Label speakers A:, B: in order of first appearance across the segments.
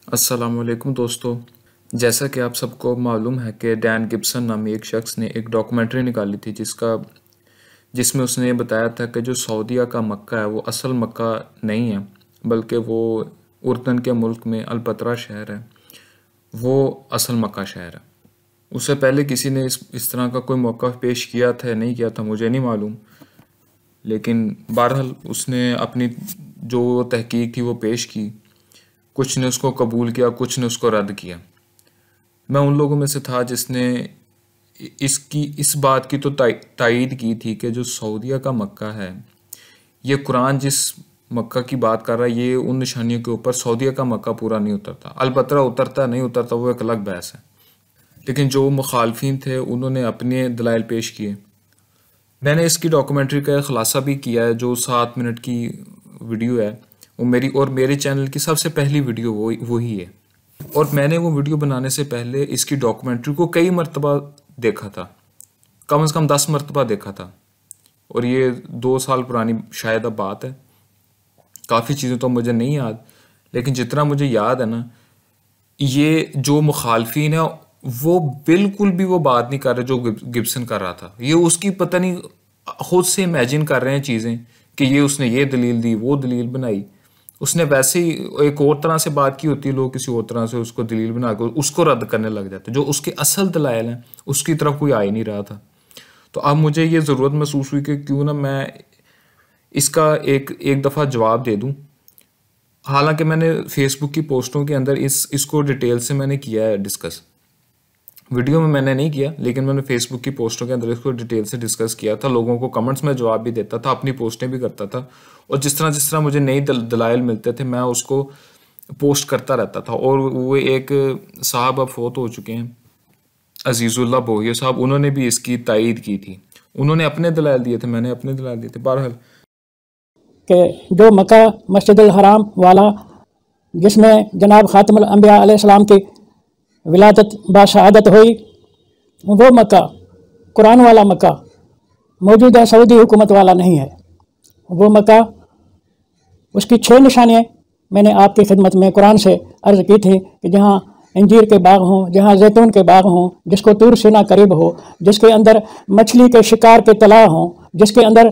A: السلام علیکم دوستو، جیسا کہ آپ سب کو معلوم ہے کہ ڈین گبسن نامی ایک شخص نے ایک ڈاکومنٹری نکالی تھی جس میں اس نے بتایا تھا کہ جو سعودیہ کا مکہ ہے وہ اصل مکہ نہیں ہے، بلکہ وہ اردن کے ملک میں البترا شہر ہے، وہ اصل مکہ شہر ہے۔ اس سے پہلے کسی نے اس طرح کا کوئی موقف پیش کیا تھا یا نہیں کیا تھا مجھے نہیں معلوم، لیکن بہرحال اس نے اپنی جو تحقیق تھی وہ پیش کی، کچھ نے اس کو قبول کیا، کچھ نے اس کو رد کیا۔ میں ان لوگوں میں سے تھا جس نے اس بات کی تو تائید کی تھی کہ جو سعودیہ کا مکہ ہے، یہ قرآن جس مکہ کی بات کر رہا ہے یہ ان نشانیوں کے اوپر سعودیہ کا مکہ پورا نہیں اترتا، البتہ اترتا نہیں اترتا وہ ایک الگ بحث ہے، لیکن جو مخالفین تھے انہوں نے اپنے دلائل پیش کیے۔ میں نے اس کی ڈاکومنٹری کا خلاصہ بھی کیا ہے، جو 7 منٹ کی ویڈیو ہے، وہ میرے چینل کی سب سے پہلی ویڈیو وہی ہے، اور میں نے وہ ویڈیو بنانے سے پہلے اس کی ڈاکومنٹری کو کئی مرتبہ دیکھا تھا، کم از کم 10 مرتبہ دیکھا تھا، اور یہ 2 سال پرانی شاید اب بات ہے، کافی چیزیں تو مجھے نہیں یاد، لیکن جتنا مجھے یاد ہے نا، یہ جو مخالفین ہیں وہ بالکل بھی وہ بات نہیں کر رہے جو گبسن کر رہا تھا، یہ اس کی پتہ نہیں خود سے امیجن کر رہے ہیں چیزیں کہ یہ اس نے یہ دلیل دی، وہ دلیل بنائی۔ اس نے ویسے ہی ایک اور طرح سے بات کی ہوتی ہے، لوگ کسی اور طرح سے اس کو دلیل بنا کے اس کو رد کرنے لگ جاتے، جو اس کے اصل دلائل ہیں اس کی طرف کوئی آ ہی نہیں رہا تھا۔ تو اب مجھے یہ ضرورت محسوس ہوئی کہ کیوں نہ میں اس کا ایک دفعہ جواب دے دوں، حالانکہ میں نے فیس بک کی پوسٹوں کے اندر اس کو ڈیٹیل سے میں نے کیا ہے ڈسکس، ویڈیو میں نے نہیں کیا، لیکن میں نے فیس بک کی پوسٹوں کے اندر اس کو ڈیٹیل سے ڈسکس کیا تھا، لوگوں کو کمنٹس میں جواب بھی دیتا تھا، اپنی پوسٹیں بھی کرتا تھا، اور جس طرح مجھے نئی دلائل ملتے تھے میں اس کو پوسٹ کرتا رہتا تھا۔ اور وہ ایک صاحب اب فوت ہو چکے ہیں، عزیز اللہ بوہیہ صاحب، انہوں نے بھی اس کی تائید کی تھی، انہوں نے اپنے دلائل دیے تھے، میں نے اپنے دلائل دیے تھے۔ بہرحال
B: کہ جو مکہ مسجد الحرام والا جس میں جناب خاتم الانبیاء علیہ السلام کی ولادت باشہادت ہوئی، وہ مکہ قرآن والا مکہ موجودہ سعودی حکومت والا نہیں ہے۔ وہ مکہ، اس کی 6 نشانیاں میں نے آپ کی خدمت میں قرآن سے عرض کی تھی کہ جہاں انجیر کے باغ ہوں، جہاں زیتون کے باغ ہوں، جس کو طور سینا قریب ہو، جس کے اندر مچھلی کے شکار کے تلاؤ ہوں، جس کے اندر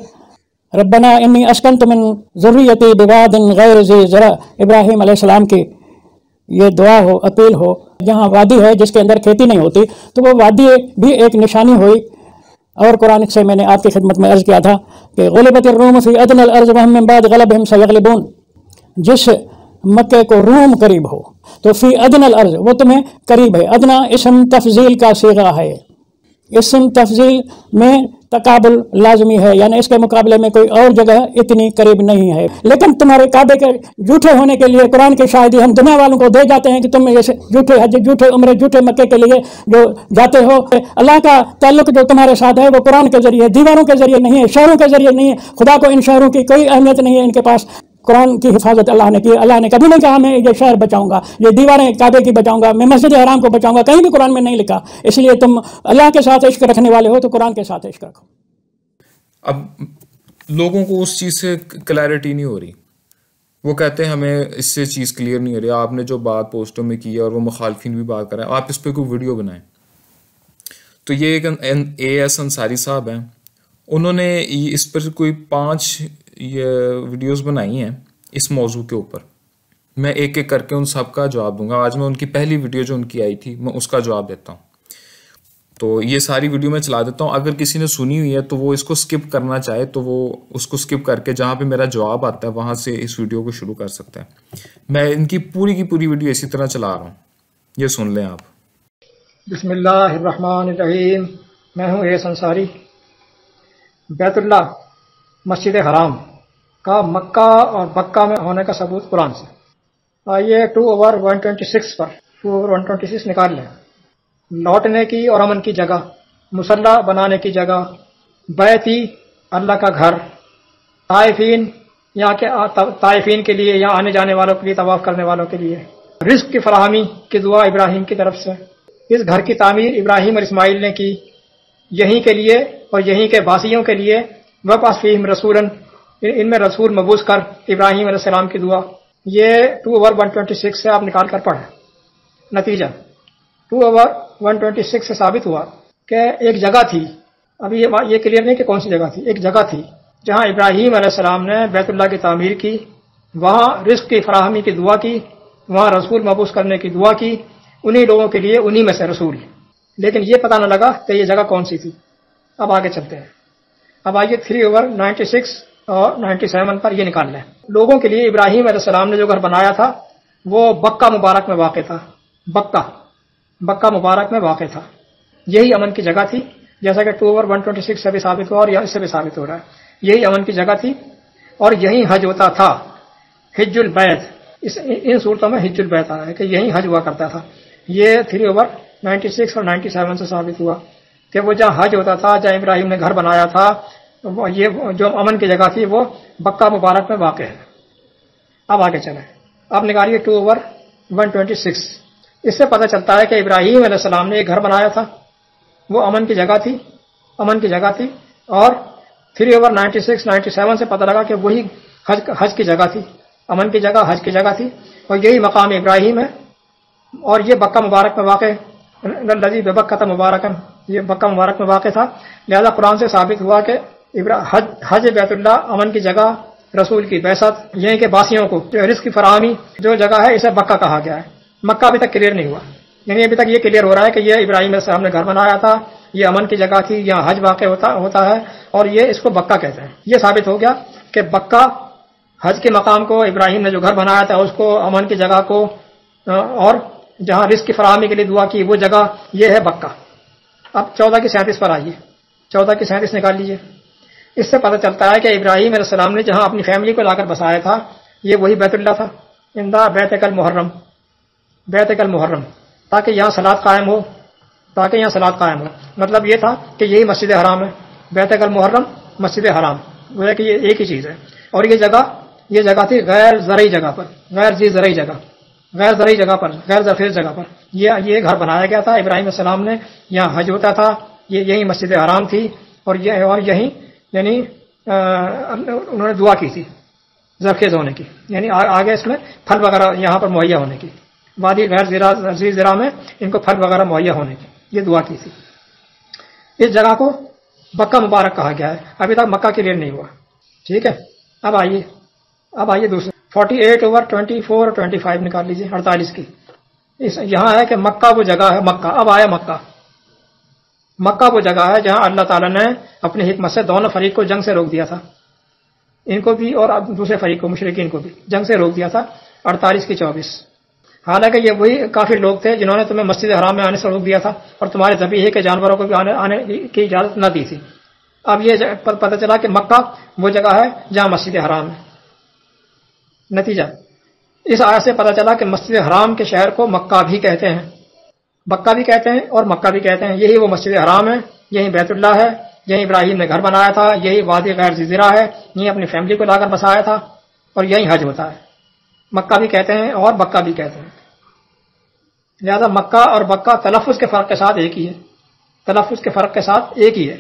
B: ربنا انی اسکنت من ذریتی بواد غیر ذی زرع ابراہیم علیہ السلام کی یہ دعا ہو، اپیل ہو، جہاں وادی ہے جس کے اندر کھیتی نہیں ہوتی، تو وہ وادی بھی ایک نشانی ہوئی۔ اور قرآن سے میں نے آپ کی خدمت میں عرض کیا تھا کہ غلبت الروم فی ادنی الارض وہم من بعد غلبہم سیغلبون، جس مکے کو روم قریب ہو تو فی ادنی الارض، وہ تمہیں قریب ہے۔ ادنا اسم تفضیل کا صیغہ ہے، اسم تفضیل میں تقابل لازمی ہے، یعنی اس کے مقابلے میں کوئی اور جگہ اتنی قریب نہیں ہے۔ لیکن تمہارے کعبے کے جھوٹے ہونے کے لیے قرآن کی شاہدی ہم دنیا والوں کو دے جاتے ہیں کہ تم ایسے جھوٹے حج، جھوٹے عمرے، جھوٹے مکے کے لیے جو جاتے ہو، اللہ کا تعلق جو تمہارے ساتھ ہے وہ قرآن کے ذریعے، دیواروں کے ذریعے نہیں ہے، شہروں کے ذریعے نہیں ہے۔ خدا کو ان شہروں کی کوئی اہمیت نہیں ہے، ان کے پاس قرآن کی حفاظت اللہ نے کی۔ اللہ نے کبھی نہیں کہا میں یہ شہر بچاؤں گا، یہ دیواریں کعبے کی بچاؤں گا، میں مسجد حرام کو بچاؤں گا، کہیں بھی قرآن میں نہیں لکھا۔ اس لیے تم اللہ کے ساتھ عشق رکھنے والے ہو تو قرآن کے ساتھ عشق رکھو۔
A: اب لوگوں کو اس چیز سے کلیئرٹی نہیں ہو رہی، وہ کہتے ہیں ہمیں اس سے چیز کلیئر نہیں ہو رہی، آپ نے جو بات پوسٹوں میں کی ہے اور وہ مخالفین بھی بات کر رہے ہیں، آپ اس پہ کوئی ویڈیو بنائیں۔ تو یہ ایک AS انصاری صاحب ہیں، انہوں نے اس پر کوئی 5 ویڈیوز بنائی ہیں اس موضوع کے اوپر، میں ایک ایک کر کے ان سب کا جواب دوں گا۔ آج میں ان کی پہلی ویڈیو جو ان کی آئی تھی میں اس کا جواب دیتا ہوں، تو یہ ساری ویڈیو میں چلا دیتا ہوں، اگر کسی نے سنی ہوئی ہے تو وہ اس کو سکپ کرنا چاہے تو وہ اس کو سکپ کر کے جہاں پہ میرا جواب آتا ہے وہاں سے اس ویڈیو کو شروع کر سکتا ہے۔ میں ان کی پوری ویڈیو اسی طرح چلا رہا ہوں، یہ سن لیں آپ۔
C: بسم اللہ الرحمن الرحیم۔ میں ہوں AS انصاری۔ بیت اللہ مسجد حرام کا مکہ اور بکہ میں ہونے کا ثبوت قرآن سے۔ آئیے 2/126 پر 2/126 نکال لیں۔ لوٹنے کی اور امن کی جگہ، مصلی بنانے کی جگہ، بیتی اللہ کا گھر، طائفین یہاں کے طائفین کے لیے، یہاں آنے جانے والوں کے لیے، طواف کرنے والوں کے لیے، رزق کی فراہمی کی دعا ابراہیم کی طرف سے۔ اس گھر کی تعمیر ابراہیم اور اسماعیل نے کی، یہیں کے لیے اور یہیں کے باسیوں کے لیے۔ وَبْعَثْ فِیہِم رَسُولًا، ان میں رسول مبعوث کر، ابراہیم علیہ السلام کی دعا۔ یہ 2/126 سے آپ نکال کر پڑھیں. نتیجہ 2/126 سے ثابت ہوا کہ ایک جگہ تھی، ابھی یہ کلیئر نہیں کہ کون سی جگہ تھی، ایک جگہ تھی جہاں ابراہیم علیہ السلام نے بیت اللہ کی تعمیر کی، وہاں رزق کی فراہمی کی دعا کی، وہاں رسول مبعوث کرنے کی دعا کی، انہی لوگوں کے لیے، انہی میں سے رسول. لیکن یہ پتہ نہ لگا کہ یہ جگہ کون سی تھی. اب آگے چلتے ہیں. اب آئیے 3/96 اور 97 پر یہ نکال لیں. لوگوں کے لیے ابراہیم علیہ السلام نے جو گھر بنایا تھا وہ بکہ مبارک میں واقع تھا. بکہ مبارک میں واقع تھا. یہی امن کی جگہ تھی، جیسا کہ 2/126 سے بھی ثابت ہوا اور اس سے بھی ثابت ہو رہا ہے. یہی امن کی جگہ تھی اور یہی حج ہوتا تھا. حج البیت، ان صورتوں میں حج البیت آ رہا ہے کہ یہی حج ہوا کرتا تھا. یہ 3/96 اور 97 سے ثابت ہوا کہ وہ جہاں حج ہوتا تھا، جہاں ابراہیم نے گھر بنایا تھا، یہ جو امن کی جگہ تھی وہ بکہ مبارک میں واقع ہے. اب آگے چلیں. اب نکالیے 2/126. اس سے پتہ چلتا ہے کہ ابراہیم علیہ السلام نے ایک گھر بنایا تھا، وہ امن کی جگہ تھی، اور 3/96 97 سے پتہ لگا کہ وہی حج کی جگہ تھی، امن کی جگہ، حج کی جگہ تھی، اور یہی مقام ابراہیم ہے، اور یہ بکہ مبارک میں واقع، الذی ببکۃ مبارکن، یہ بکہ مبارک میں واقع تھا. لہذا قرآن سے ثابت ہوا کہ حج بیت اللہ، امن کی جگہ، رسول کی بعثت، یہیں کے باسیوں کو رزق کی فراہمی جو جگہ ہے اسے بکہ کہا گیا ہے. مکہ ابھی تک کلیئر نہیں ہوا، یعنی ابھی تک یہ کلیئر ہو رہا ہے کہ یہ ابراہیم علیہ السلام نے گھر بنایا تھا، یہ امن کی جگہ تھی، یہاں حج واقع ہوتا ہے، اور یہ اس کو بکہ کہتے ہیں. یہ ثابت ہو گیا کہ بکہ، حج کے مقام کو، ابراہیم نے جو گھر بنایا تھا اس کو، امن کی جگہ کو، اور جہاں رزق کی فراہمی کے لیے دعا کی وہ جگہ، یہ ہے بکہ. اب 14 کی 37 پر آئیے. 14 کی 37 نکال لیجیے. اس سے پتہ چلتا ہے کہ ابراہیم علیہ السلام نے جہاں اپنی فیملی کو لا کر بسایا تھا یہ وہی بیت اللہ تھا. اندہ بیتک المحرم، تاکہ یہاں صلاۃ قائم ہو، مطلب یہ تھا کہ یہی مسجد حرام ہے. بیتک المحرم، مسجد حرام، گویا کہ یہ ایک ہی چیز ہے. اور یہ جگہ تھی غیر زرعی جگہ پر، غیر زرعی جگہ پر، غیر زرخیز جگہ پر یہ گھر بنایا گیا تھا. ابراہیم علیہ السلام نے یہاں حج ہوتا تھا، یہی مسجد حرام تھی، اور یہی یعنی انہوں نے دعا کی تھی زرخیز ہونے کی، یعنی آگے اس میں پھل وغیرہ یہاں پر مہیا ہونے کی، وادی غیر زرع میں ان کو پھل وغیرہ مہیا ہونے کی یہ دعا کی تھی. اس جگہ کو بکہ مبارک کہا گیا ہے. ابھی تک مکہ کلیئر نہیں ہوا. ٹھیک ہے. اب آئیے دوسرے 48/24 اور 25 نکال لیجیے. 48 کی یہاں ہے کہ مکہ وہ جگہ ہے، اب آیا مکہ وہ جگہ ہے جہاں اللہ تعالیٰ نے اپنی حکمت سے دونوں فریق کو جنگ سے روک دیا تھا، ان کو بھی اور دوسرے فریق کو، مشرکین کو بھی جنگ سے روک دیا تھا. 48 کی 24. حالانکہ یہ وہی کافر لوگ تھے جنہوں نے تمہیں مسجد حرام میں آنے سے روک دیا تھا اور تمہارے ذبیحے کے جانوروں کو بھی آنے کی اجازت نہ دی تھی. اب یہ پتہ چلا کہ مکہ وہ جگہ ہے جہاں مسجد حرام ہے. نتیجہ اس آیت سے پتہ چلا کہ مسجد حرام کے شہر کو مکہ بھی کہتے ہیں، بکہ بھی کہتے ہیں اور مکہ بھی کہتے ہیں. یہی وہ مسجد حرام ہے، یہی بیت اللہ ہے، یہی ابراہیم نے گھر بنایا تھا، یہی وادی غیر زرع ہے، یہی اپنی فیملی کو لا کر بسایا تھا، اور یہی حج ہوتا ہے. مکہ بھی کہتے ہیں اور بکہ بھی کہتے ہیں. لہذا مکہ اور بکہ تلفظ کے فرق کے ساتھ ایک ہی ہے،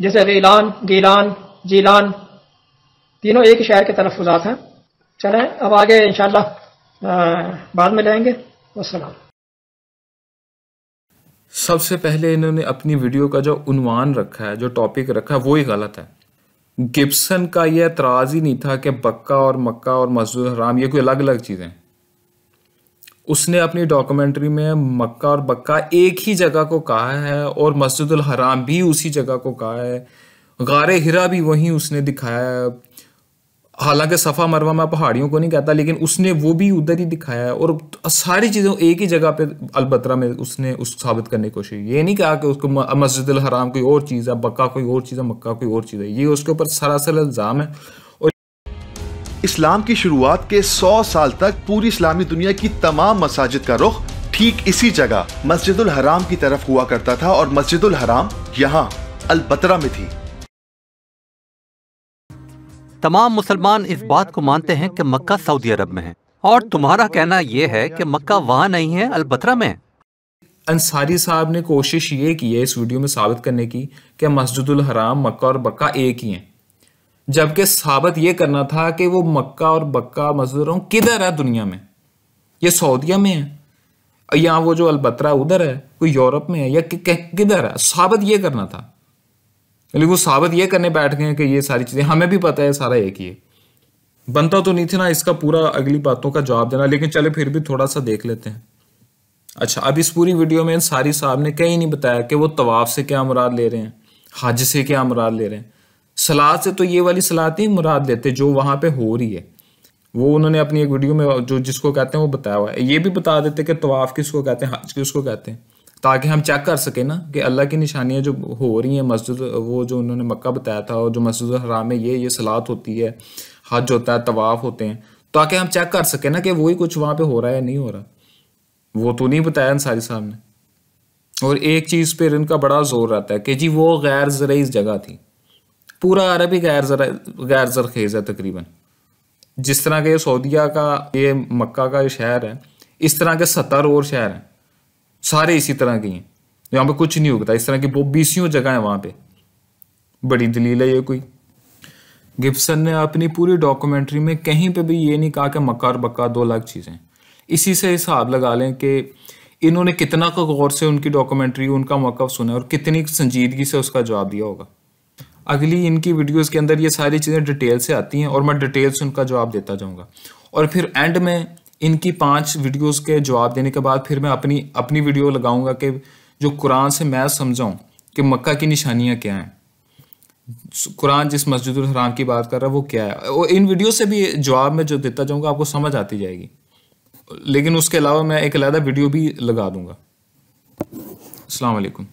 C: جیسے گیلان، جیلان، تینوں ایک ہی شہر کے تلفظات ہیں. چلیں اب آگے انشاءاللہ بعد میں لیں گے. والسلام.
A: سب سے پہلے انہوں نے اپنی ویڈیو کا جو عنوان رکھا ہے، جو ٹاپک رکھا ہے، وہی غلط ہے. گبسن کا یہ اعتراض ہی نہیں تھا کہ بکہ اور مکہ اور مسجد الحرام یہ کوئی الگ الگ چیزیں. اس نے اپنی ڈاکومنٹری میں مکہ اور بکہ ایک ہی جگہ کو کہا ہے اور مسجد الحرام بھی اسی جگہ کو کہا ہے. غار ہرا بھی وہیں اس نے دکھایا ہے. حالانکہ صفا مروہ میں پہاڑیوں کو نہیں کہتا، لیکن اس نے وہ بھی ادھر ہی دکھایا ہے، اور ساری چیزیں ایک ہی جگہ پہ البترا میں اس نے ثابت کرنے کی کوشش. یہ نہیں کہا کہ اس کو مسجد الحرام کوئی اور چیز ہے، بکہ کوئی اور چیز ہے، مکہ کوئی اور چیز ہے. یہ اس کے اوپر سراسر الزام ہے.
D: اسلام کی شروعات کے 100 سال تک پوری اسلامی دنیا کی تمام مساجد کا رخ ٹھیک اسی جگہ مسجد الحرام کی طرف ہوا کرتا تھا، اور مسجد الحرام یہاں البترا میں تھی.
E: تمام مسلمان اس بات کو مانتے ہیں کہ مکہ سعودی عرب میں ہے، اور تمہارا کہنا یہ ہے کہ مکہ وہاں نہیں ہے، البترا میں ہے.
A: انصاری صاحب نے کوشش یہ کی ہے اس ویڈیو میں ثابت کرنے کی کہ مسجد الحرام، مکہ اور بکہ ایک ہی ہیں، جبکہ ثابت یہ کرنا تھا کہ وہ مکہ اور بکہ مسجد الحرام کدھر ہے دنیا میں، یہ سعودیہ میں ہے یا وہ جو البترا ادھر ہے، کوئی یورپ میں ہے یا کدھر ہے، ثابت یہ کرنا تھا. لیکن وہ ثابت یہ کرنے بیٹھ گئے کہ یہ ساری چیزیں ہمیں بھی پتہ ہے سارا ایک ہی ہے. بنتا تو نہیں تھی نا اس کا پورا اگلی باتوں کا جواب دینا، لیکن چلے پھر بھی تھوڑا سا دیکھ لیتے ہیں. اچھا، اب اس پوری ویڈیو میں انصاری صاحب نے کہیں نہیں بتایا کہ وہ طواف سے کیا مراد لے رہے ہیں، حج سے کیا مراد لے رہے ہیں. صلاۃ سے تو یہ والی صلاۃ نہیں مراد لیتے جو وہاں پہ ہو رہی ہے، وہ انہوں نے اپنی ایک ویڈیو میں جو جس کو کہتے ہیں وہ بتایا ہوا ہے. یہ بھی بتا دیتے کہ طواف کس کو کہتے ہیں، حج کس کو کہتے ہیں، تاکہ ہم چیک کر سکیں نا کہ اللہ کی نشانیاں جو ہو رہی ہیں مسجد، وہ جو انہوں نے مکہ بتایا تھا اور جو مسجد الحرام میں یہ صلاۃ ہوتی ہے، حج ہوتا ہے، طواف ہوتے ہیں، تاکہ ہم چیک کر سکیں نا کہ وہی کچھ وہاں پہ ہو رہا ہے یا نہیں ہو رہا. وہ تو نہیں بتایا انصاری صاحب نے. اور ایک چیز پہ ان کا بڑا زور رہتا ہے کہ جی وہ غیر زرعی جگہ تھی. پورا عرب ہی غیر زرخیز ہے تقریباً. جس طرح کہ سعودیہ کا یہ مکہ کا شہر ہے، اس طرح کے 70 اور شہر ہیں، سارے اسی طرح کے ہیں، یہاں پہ کچھ نہیں ہوتا. اس طرح کی 20 جگہ ہیں وہاں پہ. بڑی دلیل ہے یہ کوئی. گبسن نے اپنی پوری ڈاکومنٹری میں کہیں پہ بھی یہ نہیں کہا کہ مکہ اور بکہ 2 الگ چیزیں. اسی سے حساب لگا لیں کہ انہوں نے کتنا غور سے ان کی ڈاکومنٹری، ان کا موقف سنا اور کتنی سنجیدگی سے اس کا جواب دیا ہوگا. اگلی ان کی ویڈیوز کے اندر یہ ساری چیزیں ڈیٹیل سے آتی ہیں اور میں ڈیٹیل سے ان کا جواب دیتا جاؤں گا. اور پھر اینڈ میں ان کی 5 ویڈیوز کے جواب دینے کے بعد پھر میں اپنی ویڈیو لگاؤں گا کہ جو قرآن سے میں سمجھاؤں کہ مکہ کی نشانیاں کیا ہیں، قرآن جس مسجد الحرام کی بات کر رہا ہے وہ کیا ہے. اور ان ویڈیو سے بھی جواب میں جو دیتا جاؤں گا آپ کو سمجھ آتی جائے گی. لیکن اس کے علاوہ میں ایک علیحدہ ویڈیو بھی لگا دوں گا. السلام علیکم.